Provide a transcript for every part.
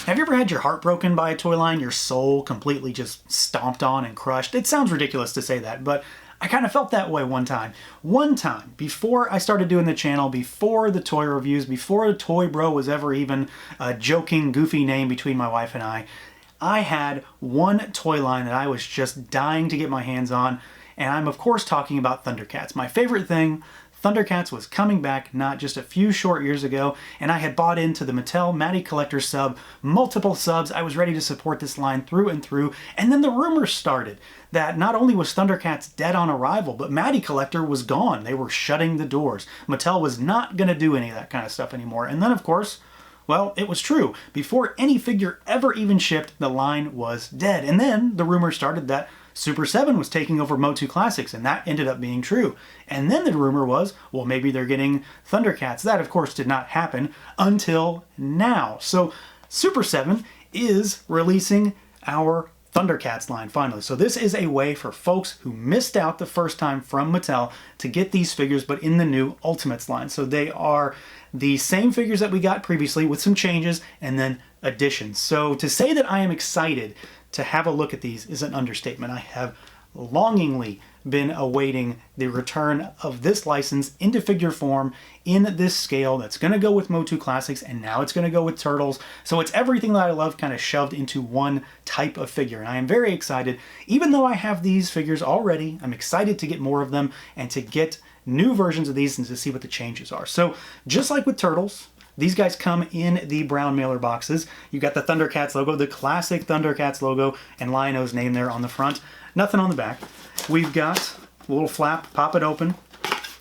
Have you ever had your heart broken by a toy line, your soul completely just stomped on and crushed? It sounds ridiculous to say that, but I kind of felt that way one time. One time, before I started doing the channel, before the toy reviews, before the Toy Bro was ever even a joking, goofy name between my wife and I had one toy line that I was just dying to get my hands on, and I'm of course talking about ThunderCats. My favorite thing, ThunderCats was coming back not just a few short years ago, and I had bought into the Mattel Matty Collector sub, multiple subs. I was ready to support this line through and through, and then the rumors started that not only was ThunderCats dead on arrival, but Matty Collector was gone. They were shutting the doors. Mattel was not going to do any of that kind of stuff anymore. And then, of course, well, it was true. Before any figure ever even shipped, the line was dead. And then the rumor started that Super7 was taking over Motu Classics, and that ended up being true. And then the rumor was, well, maybe they're getting ThunderCats. That, of course, did not happen until now. So Super7 is releasing our ThunderCats line finally. So this is a way for folks who missed out the first time from Mattel to get these figures, but in the new Ultimates line. So they are the same figures that we got previously with some changes and then additions. So to say that I am excited to have a look at these is an understatement. I have longingly been awaiting the return of this license into figure form in this scale that's going to go with Motu Classics, and now it's going to go with Turtles. So it's everything that I love kind of shoved into one type of figure, and I am very excited. Even though I have these figures already, I'm excited to get more of them and to get new versions of these and to see what the changes are. So just like with Turtles, these guys come in the brown mailer boxes. You got the ThunderCats logo, the classic ThunderCats logo, and Lion-O's name there on the front. Nothing on the back. We've got a little flap, pop it open.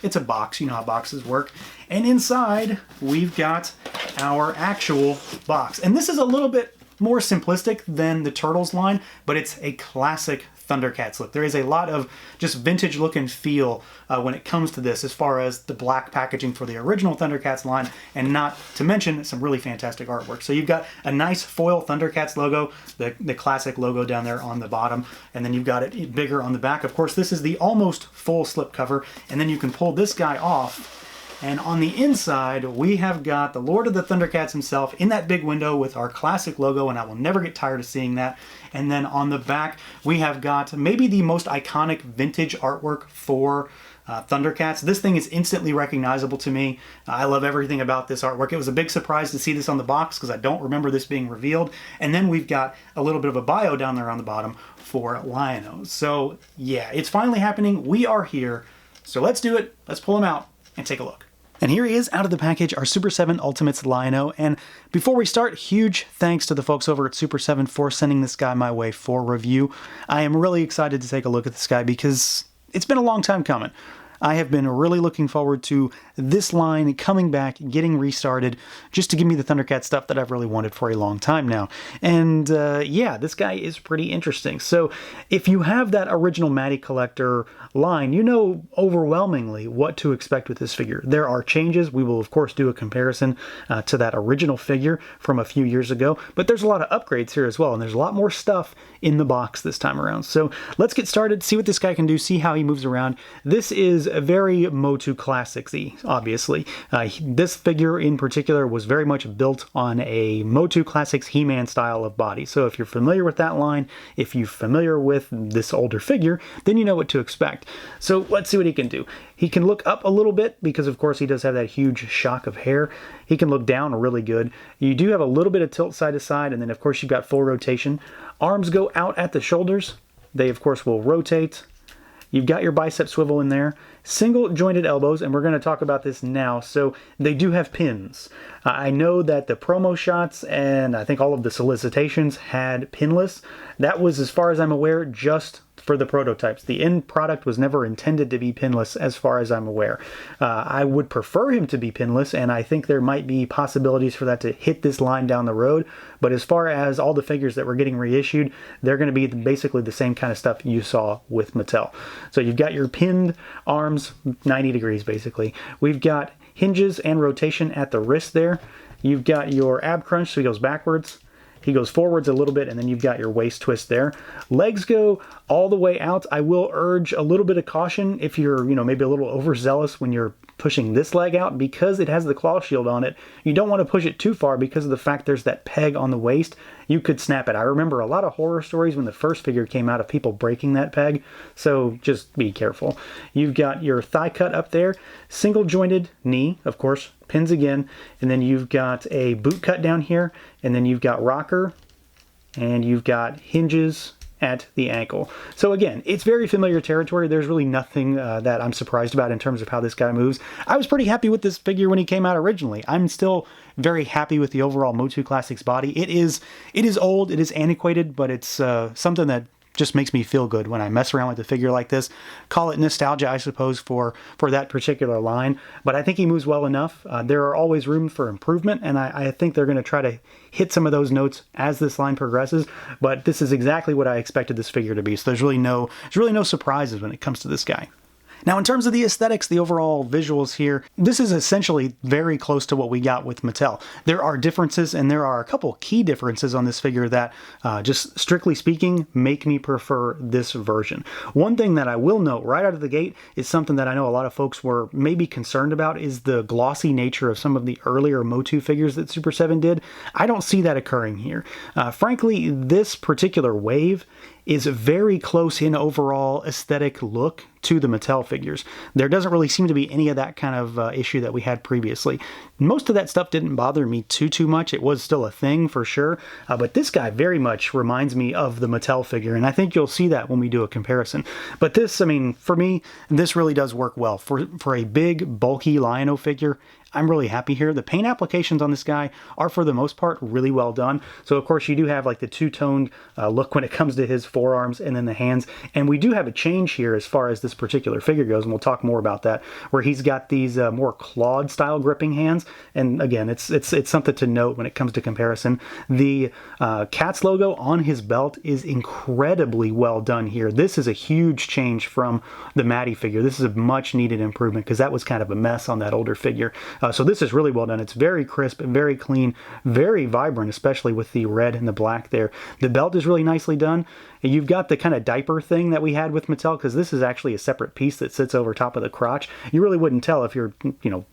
It's a box, you know how boxes work. And inside, we've got our actual box. And this is a little bit more simplistic than the Turtles line, but it's a classic ThunderCats look. There is a lot of just vintage look and feel when it comes to this, as far as the black packaging for the original ThunderCats line, and not to mention some really fantastic artwork. So you've got a nice foil ThunderCats logo, the classic logo down there on the bottom, and then you've got it bigger on the back. Of course, this is the almost full slip cover, and then you can pull this guy off. And on the inside, we have got the Lord of the ThunderCats himself in that big window with our classic logo, and I will never get tired of seeing that. And then on the back, we have got maybe the most iconic vintage artwork for ThunderCats. This thing is instantly recognizable to me. I love everything about this artwork. It was a big surprise to see this on the box because I don't remember this being revealed. And then we've got a little bit of a bio down there on the bottom for Lion-O. So yeah, it's finally happening. We are here. So let's do it. Let's pull him out and take a look. And here he is out of the package, our Super7 Ultimates Lion-O. And before we start, huge thanks to the folks over at Super7 for sending this guy my way for review. I am really excited to take a look at this guy because it's been a long time coming. I have been really looking forward to this line coming back, getting restarted, just to give me the ThunderCats stuff that I've really wanted for a long time now. And yeah, this guy is pretty interesting. So if you have that original Matty Collector line, you know overwhelmingly what to expect with this figure. There are changes. We will, of course, do a comparison to that original figure from a few years ago, but there's a lot of upgrades here as well, and there's a lot more stuff in the box this time around. So let's get started, see what this guy can do, see how he moves around. This is a very Motu Classics-y, obviously. This figure in particular was very much built on a Motu Classics He-Man style of body. So if you're familiar with that line, if you're familiar with this older figure, then you know what to expect. So let's see what he can do. He can look up a little bit because, of course, he does have that huge shock of hair. He can look down really good. You do have a little bit of tilt side to side, and then, of course, you've got full rotation. Arms go out at the shoulders. They, of course, will rotate. You've got your bicep swivel in there. Single jointed elbows, and we're going to talk about this now. So they do have pins. I know that the promo shots and I think all of the solicitations had pinless. That was, as far as I'm aware, just for the prototypes. The end product was never intended to be pinless, as far as I'm aware. I would prefer him to be pinless, and I think there might be possibilities for that to hit this line down the road. But as far as all the figures that were getting reissued, they're going to be basically the same kind of stuff you saw with Mattel. So you've got your pinned arms, 90 degrees basically. We've got hinges and rotation at the wrist there. You've got your ab crunch, so he goes backwards. he goes forwards a little bit, and then you've got your waist twist there. Legs go all the way out. I will urge a little bit of caution if you're, maybe a little overzealous when you're pushing this leg out, because it has the claw shield on it. You don't want to push it too far because of the fact there's that peg on the waist. You could snap it. I remember a lot of horror stories when the first figure came out of people breaking that peg, so just be careful. You've got your thigh cut up there, single jointed knee, of course, pins again, and then you've got a boot cut down here, and then you've got rocker, and you've got hinges at the ankle. So again, it's very familiar territory. There's really nothing that I'm surprised about in terms of how this guy moves. I was pretty happy with this figure when he came out originally. I'm still very happy with the overall Motu Classics body. It is old, it is antiquated, but it's something that just makes me feel good when I mess around with a figure like this. Call it nostalgia, I suppose, for that particular line, but I think he moves well enough. There are always room for improvement, and I think they're going to try to hit some of those notes as this line progresses, but this is exactly what I expected this figure to be, so there's really no surprises when it comes to this guy. Now, in terms of the aesthetics, the overall visuals here, this is essentially very close to what we got with Mattel. There are differences, and there are a couple key differences on this figure that, just strictly speaking, make me prefer this version. One thing that I will note right out of the gate is something that I know a lot of folks were maybe concerned about, is the glossy nature of some of the earlier Motu figures that Super7 did. I don't see that occurring here. Frankly, this particular wave is very close in overall aesthetic look to the Mattel figures. There doesn't really seem to be any of that kind of issue that we had previously. Most of that stuff didn't bother me too much. It was still a thing for sure, but this guy very much reminds me of the Mattel figure, and I think you'll see that when we do a comparison. But this, I mean, for me, this really does work well. For a big, bulky Lion-O figure, I'm really happy here. The paint applications on this guy are, for the most part, really well done. So, of course, you do have like the two-toned look when it comes to his forearms and then the hands. And we do have a change here as far as this particular figure goes, and we'll talk more about that, where he's got these more clawed-style gripping hands. And again, it's something to note when it comes to comparison. The Cats logo on his belt is incredibly well done here. This is a huge change from the Matty figure. This is a much-needed improvement because that was kind of a mess on that older figure. So this is really well done. It's very crisp, very clean, very vibrant, especially with the red and the black there. The belt is really nicely done. And you've got the kind of diaper thing that we had with Mattel, because this is actually a separate piece that sits over top of the crotch. You really wouldn't tell if you're,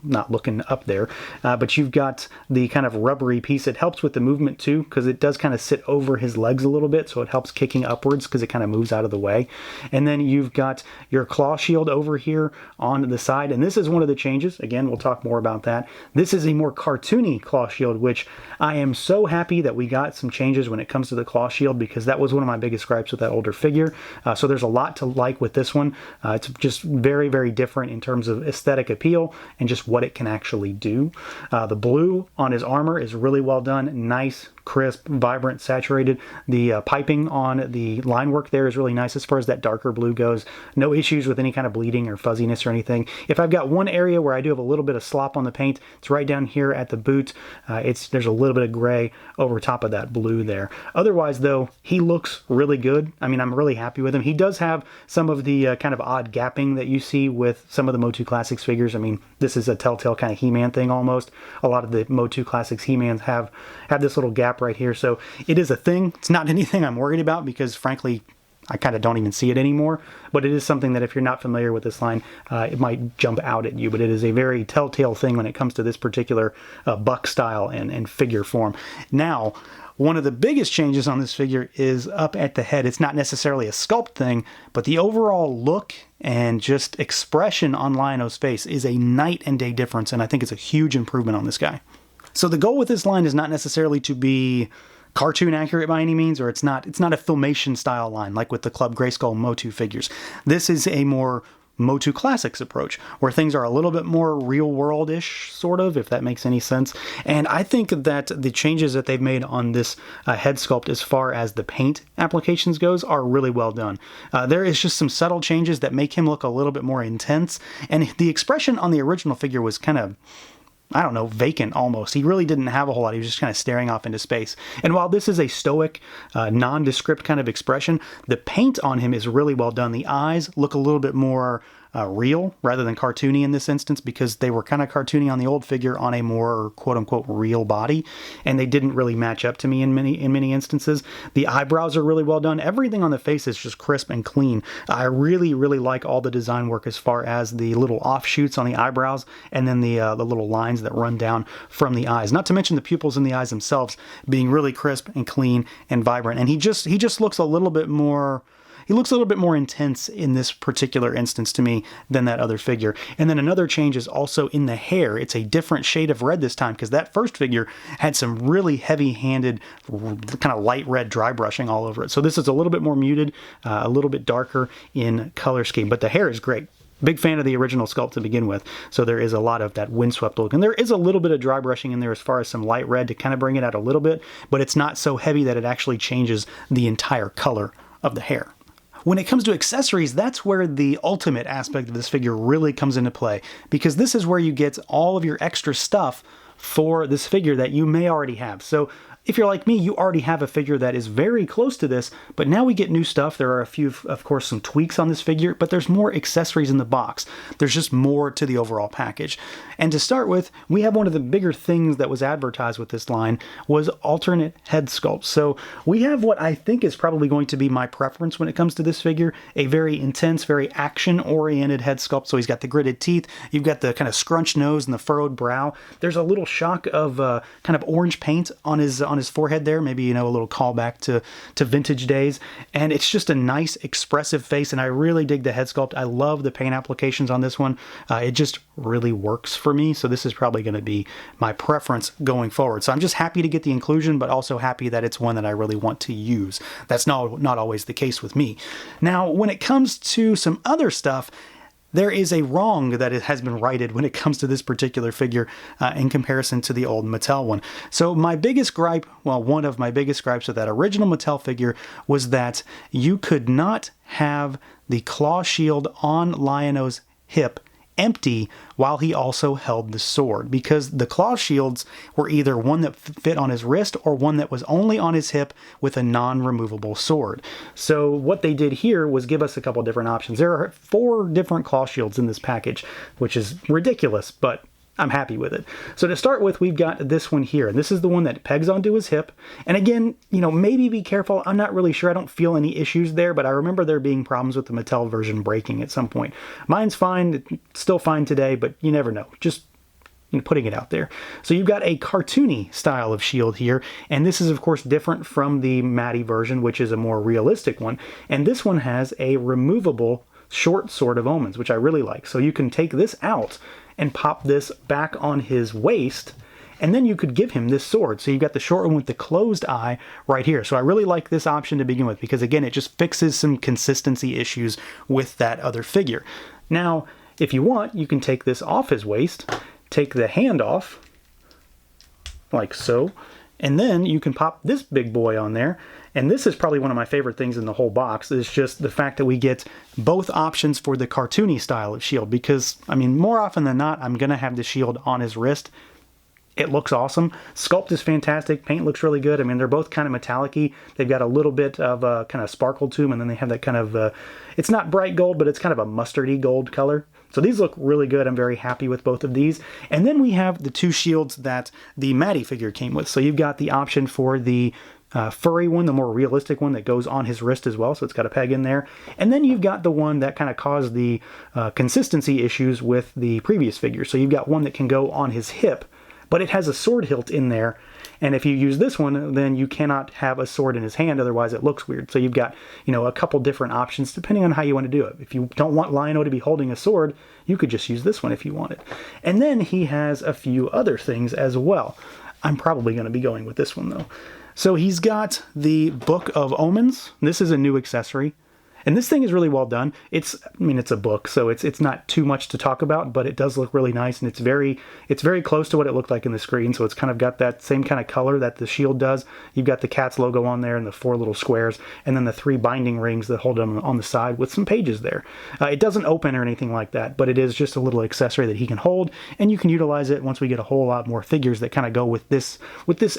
not looking up there. But you've got the kind of rubbery piece. It helps with the movement too, because it does kind of sit over his legs a little bit, so it helps kicking upwards because it kind of moves out of the way. And then you've got your claw shield over here on the side, and this is one of the changes. Again, we'll talk more about that. This is a more cartoony claw shield, which I am so happy that we got some changes when it comes to the claw shield, because that was one of my biggest gripes with that older figure. So there's a lot to like with this one. It's just very, very different in terms of aesthetic appeal and just what it can actually do. The blue on his armor is really well done. Nice, crisp, vibrant, saturated. The piping on the line work there is really nice as far as that darker blue goes. No issues with any kind of bleeding or fuzziness or anything. If I've got one area where I do have a little bit of slop on the paint, it's right down here at the boot. There's a little bit of gray over top of that blue there. Otherwise, though, he looks really good. I mean, I'm really happy with him. He does have some of the kind of odd gapping that you see with some of the Motu Classics figures. I mean, this is a telltale kind of He-Man thing almost. A lot of the Motu Classics He-Mans have this little gap right here, so it is a thing. It's not anything I'm worried about because, frankly, I kind of don't even see it anymore, but it is something that if you're not familiar with this line, it might jump out at you, but it is a very telltale thing when it comes to this particular buck style and figure form. Now, one of the biggest changes on this figure is up at the head. It's not necessarily a sculpt thing, but the overall look and just expression on Lion-O's face is a night and day difference, and I think it's a huge improvement on this guy. So the goal with this line is not necessarily to be cartoon accurate by any means, or it's not a Filmation style line like with the Club Grayskull Motu figures. This is a more Motu Classics approach, where things are a little bit more real-world-ish, sort of, if that makes any sense. And I think that the changes that they've made on this head sculpt as far as the paint applications goes are really well done. There is just some subtle changes that make him look a little bit more intense, and the expression on the original figure was kind of, I don't know, vacant almost. He really didn't have a whole lot. He was just kind of staring off into space. And while this is a stoic, nondescript kind of expression, the paint on him is really well done. The eyes look a little bit more real rather than cartoony in this instance, because they were kind of cartoony on the old figure on a more quote-unquote real body, and they didn't really match up to me in many instances. The eyebrows are really well done. Everything on the face is just crisp and clean. I really like all the design work as far as the little offshoots on the eyebrows, and then the little lines that run down from the eyes. Not to mention the pupils in the eyes themselves being really crisp and clean and vibrant. And he just looks a little bit more. He looks a little bit more intense in this particular instance to me than that other figure. And then another change is also in the hair. It's a different shade of red this time, because that first figure had some really heavy-handed, kind of light red dry brushing all over it. So this is a little bit more muted, a little bit darker in color scheme. But the hair is great. Big fan of the original sculpt to begin with, so there is a lot of that windswept look. And there is a little bit of dry brushing in there as far as some light red to kind of bring it out a little bit, but it's not so heavy that it actually changes the entire color of the hair. When it comes to accessories, that's where the ultimate aspect of this figure really comes into play, because this is where you get all of your extra stuff for this figure that you may already have. So if you're like me, you already have a figure that is very close to this, but now we get new stuff. There are a few, of course, some tweaks on this figure, but there's more accessories in the box. There's just more to the overall package. And to start with, we have one of the bigger things that was advertised with this line was alternate head sculpts. So we have what I think is probably going to be my preference when it comes to this figure, a very intense, very action-oriented head sculpt. So he's got the gritted teeth, you've got the kind of scrunched nose and the furrowed brow. There's a little shock of kind of orange paint on his forehead there, maybe, you know, a little callback to vintage days. And it's just a nice expressive face, and I really dig the head sculpt. I love the paint applications on this one. It just really works for me, so this is probably going to be my preference going forward. So I'm just happy to get the inclusion, but also happy that it's one that I really want to use. That's not always the case with me. Now, when it comes to some other stuff, there is a wrong that it has been righted when it comes to this particular figure in comparison to the old Mattel one. So my biggest gripe, well, one of my biggest gripes with that original Mattel figure was that you could not have the claw shield on Lion-O's hip empty while he also held the sword, because the claw shields were either one that fit on his wrist or one that was only on his hip with a non-removable sword. So what they did here was give us a couple different options. There are 4 different claw shields in this package, which is ridiculous, but I'm happy with it. So to start with, we've got this one here, and this is the one that pegs onto his hip. And again, you know, maybe be careful. I'm not really sure. I don't feel any issues there, but I remember there being problems with the Mattel version breaking at some point. Mine's fine. It's still fine today, but you never know. Just putting it out there. So you've got a cartoony style of shield here, and this is of course different from the Matty version, which is a more realistic one. And this one has a removable short sword of Omens, which I really like. So you can take this out and pop this back on his waist, and then you could give him this sword. So you've got the short one with the closed eye right here. So I really like this option to begin with, because again, it just fixes some consistency issues with that other figure. Now, if you want, you can take this off his waist, take the hand off, like so, and then you can pop this big boy on there. And this is probably one of my favorite things in the whole box, is just the fact that we get both options for the cartoony style of shield, because, I mean, more often than not, I'm going to have the shield on his wrist. It looks awesome. Sculpt is fantastic. Paint looks really good. I mean, they're both kind of metallic-y. They've got a little bit of a kind of sparkle to them, and then they have that kind of, it's not bright gold, but it's kind of a mustardy gold color. So these look really good. I'm very happy with both of these. And then we have the 2 shields that the Matty figure came with. So you've got the option for the furry one, the more realistic one that goes on his wrist as well, so it's got a peg in there. And then you've got the one that kind of caused the consistency issues with the previous figure. So you've got one that can go on his hip, but it has a sword hilt in there. And if you use this one, then you cannot have a sword in his hand, otherwise it looks weird. So you've got, you know, a couple different options depending on how you want to do it. If you don't want Lion-O to be holding a sword, you could just use this one if you wanted. And then he has a few other things as well. I'm probably going to be going with this one though. So he's got the Book of Omens. This is a new accessory. And this thing is really well done. It's a book, so it's not too much to talk about, but it does look really nice, and it's very close to what it looked like in the screen. So it's kind of got that same kind of color that the shield does. You've got the cat's logo on there and the 4 little squares, and then the 3 binding rings that hold them on the side with some pages there. It doesn't open or anything like that, but it is just a little accessory that he can hold, and you can utilize it once we get a whole lot more figures that kind of go with this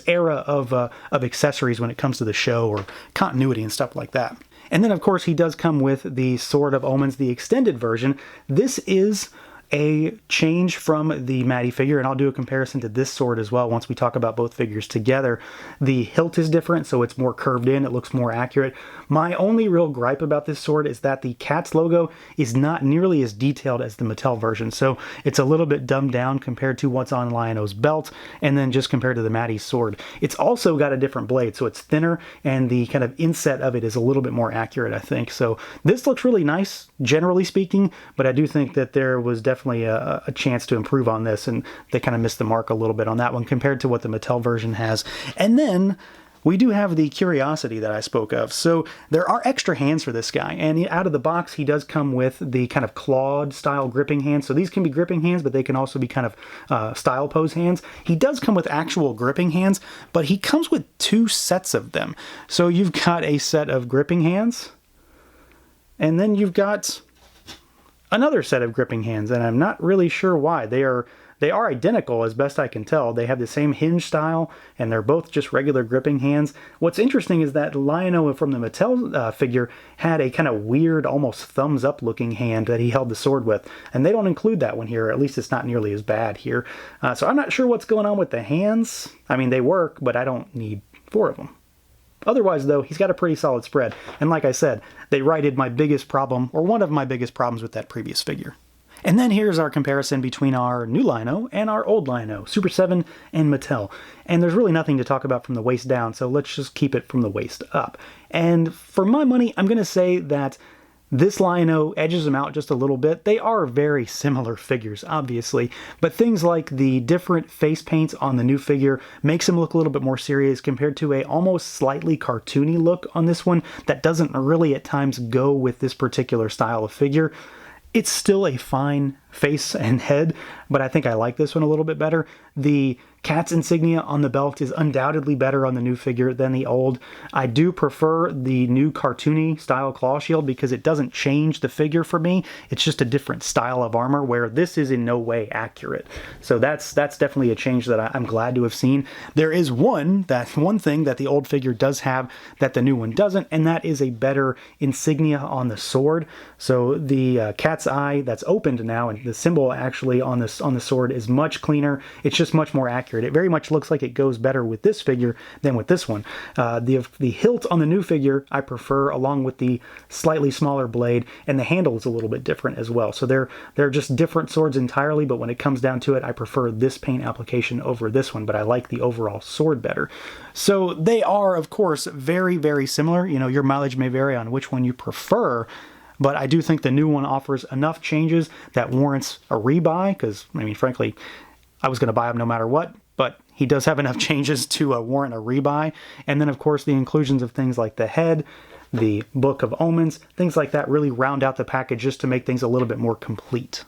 era of accessories when it comes to the show or continuity and stuff like that. And then, of course, he does come with the Sword of Omens, the extended version. This is a change from the Matty figure, and I'll do a comparison to this sword as well once we talk about both figures together. The hilt is different, so it's more curved in, it looks more accurate. My only real gripe about this sword is that the Cats logo is not nearly as detailed as the Mattel version, so it's a little bit dumbed down compared to what's on Lion-O's belt, and then just compared to the Matty's sword. It's also got a different blade, so it's thinner, and the kind of inset of it is a little bit more accurate, I think. So this looks really nice, generally speaking, but I do think that there was definitely a chance to improve on this, and they kind of missed the mark a little bit on that one compared to what the Mattel version has. And then we do have the curiosity that I spoke of. So there are extra hands for this guy, and out of the box he does come with the kind of clawed style gripping hands. So these can be gripping hands, but they can also be kind of style pose hands. He does come with actual gripping hands, but he comes with 2 sets of them. So you've got a set of gripping hands, and then you've got another set of gripping hands, and I'm not really sure why. They are identical as best I can tell. They have the same hinge style, and they're both just regular gripping hands. What's interesting is that Lion-O from the Mattel figure had a kind of weird, almost thumbs-up looking hand that he held the sword with, and they don't include that one here. At least it's not nearly as bad here. So I'm not sure what's going on with the hands. I mean, they work, but I don't need 4 of them. Otherwise, though, he's got a pretty solid spread. And like I said, they righted my biggest problem, or one of my biggest problems with that previous figure. And then here's our comparison between our new Lion-O and our old Lion-O, Super7 and Mattel. And there's really nothing to talk about from the waist down, so let's just keep it from the waist up. And for my money, I'm going to say that this Lion-O edges them out just a little bit. They are very similar figures, obviously, but things like the different face paints on the new figure makes him look a little bit more serious compared to a almost slightly cartoony look on this one that doesn't really at times go with this particular style of figure. It's still a fine face and head, but I think I like this one a little bit better. The Cats insignia on the belt is undoubtedly better on the new figure than the old. I do prefer the new cartoony style claw shield because it doesn't change the figure for me. It's just a different style of armor, where this is in no way accurate. So that's definitely a change that I'm glad to have seen. There is one thing that the old figure does have that the new one doesn't, and that is a better insignia on the sword. So the cat's eye that's opened now, and the symbol actually on the sword is much cleaner. It's just much more accurate. It very much looks like it goes better with this figure than with this one. The hilt on the new figure I prefer, along with the slightly smaller blade, and the handle is a little bit different as well. So they're just different swords entirely, but when it comes down to it, I prefer this paint application over this one, but I like the overall sword better. So they are, of course, very, very similar. You know, your mileage may vary on which one you prefer, but I do think the new one offers enough changes that warrants a rebuy, because, I mean, frankly, I was going to buy him no matter what, but he does have enough changes to warrant a rebuy. And then, of course, the inclusions of things like the head, the Book of Omens, things like that really round out the package just to make things a little bit more complete.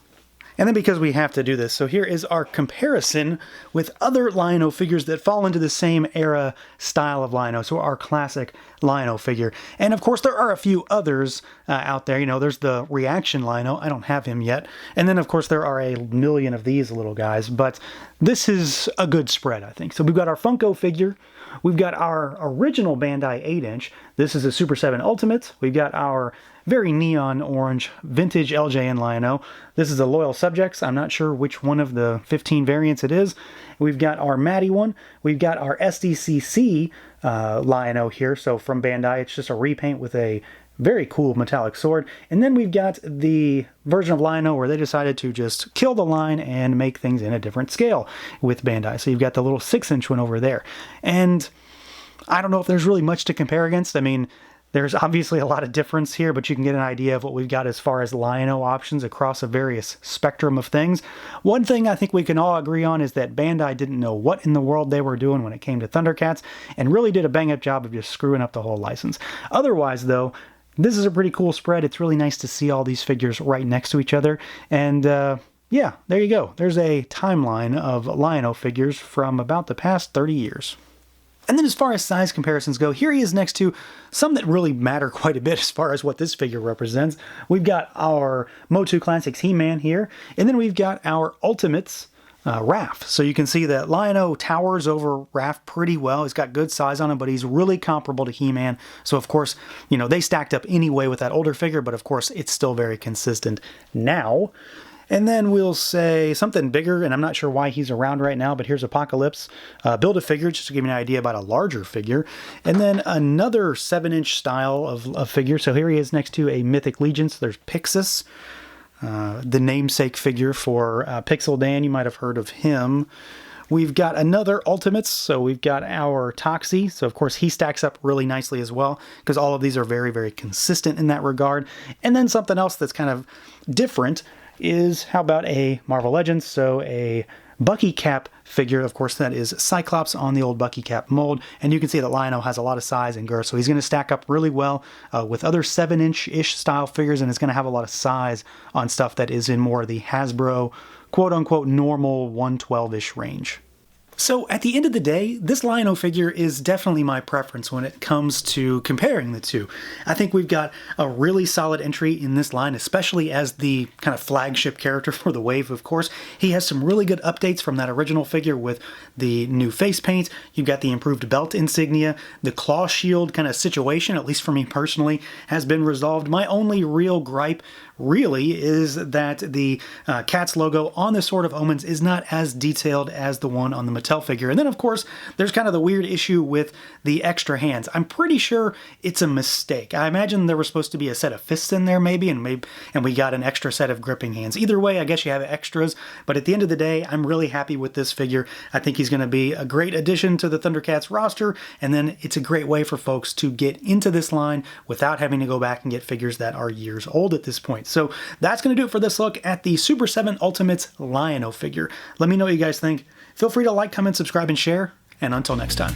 And then, because we have to do this, so here is our comparison with other Lion-O figures that fall into the same era style of Lion-O, so our classic Lion-O figure. And of course, there are a few others out there. You know, there's the Reaction Lion-O. I don't have him yet. And then, of course, there are a million of these little guys, but this is a good spread, I think. So we've got our Funko figure. We've got our original Bandai 8-inch. This is a Super7 Ultimate. We've got our very neon orange vintage LJN Lion-O. This is a Loyal Subjects. I'm not sure which one of the 15 variants it is. We've got our Matty one. We've got our SDCC Lion-O here. So from Bandai, it's just a repaint with a very cool metallic sword. And then we've got the version of Lion-O where they decided to just kill the line and make things in a different scale with Bandai. So you've got the little 6-inch one over there. And I don't know if there's really much to compare against. I mean, there's obviously a lot of difference here, but you can get an idea of what we've got as far as Lion-O options across a various spectrum of things. One thing I think we can all agree on is that Bandai didn't know what in the world they were doing when it came to ThunderCats, and really did a bang-up job of just screwing up the whole license. Otherwise, though, this is a pretty cool spread. It's really nice to see all these figures right next to each other, and yeah, there you go. There's a timeline of Lion-O figures from about the past 30 years. And then as far as size comparisons go, here he is next to some that really matter quite a bit as far as what this figure represents. We've got our Motu Classics He-Man here, and then we've got our Ultimates Raph. So you can see that Lion-O towers over Raph pretty well. He's got good size on him, but he's really comparable to He-Man. So of course, you know, they stacked up anyway with that older figure, but of course it's still very consistent now. And then we'll say something bigger, and I'm not sure why he's around right now, but here's Apocalypse. Build-A-Figure, just to give you an idea about a larger figure. And then another 7-inch style of figure. So here he is next to a Mythic Legion. So there's Pixis. The namesake figure for Pixel Dan, you might have heard of him. We've got another Ultimates, so we've got our Toxie, so of course he stacks up really nicely as well, because all of these are very, very consistent in that regard. And then something else that's kind of different is, how about a Marvel Legends, so a Bucky Cap figure. Of course, that is Cyclops on the old Bucky Cap mold, and you can see that Lion-O has a lot of size and girth, so he's going to stack up really well with other 7-inch-ish style figures, and it's going to have a lot of size on stuff that is in more of the Hasbro quote-unquote normal 112-ish range. So at the end of the day, this Lion-O figure is definitely my preference when it comes to comparing the two. I think we've got a really solid entry in this line, especially as the kind of flagship character for the wave, of course. He has some really good updates from that original figure with the new face paint. You've got the improved belt insignia. The claw shield kind of situation, at least for me personally, has been resolved. My only real gripe really is that the Cats logo on the Sword of Omens is not as detailed as the one on the Mattel figure. And then of course there's kind of the weird issue with the extra hands. I'm pretty sure it's a mistake. I imagine there was supposed to be a set of fists in there maybe and we got an extra set of gripping hands. Either way, I guess you have extras, but at the end of the day, I'm really happy with this figure. I think he's going to be a great addition to the ThunderCats roster, and then it's a great way for folks to get into this line without having to go back and get figures that are years old at this point. So that's going to do it for this look at the Super 7 Ultimates Lion-O figure. Let me know what you guys think. Feel free to like, comment, subscribe, and share, and until next time.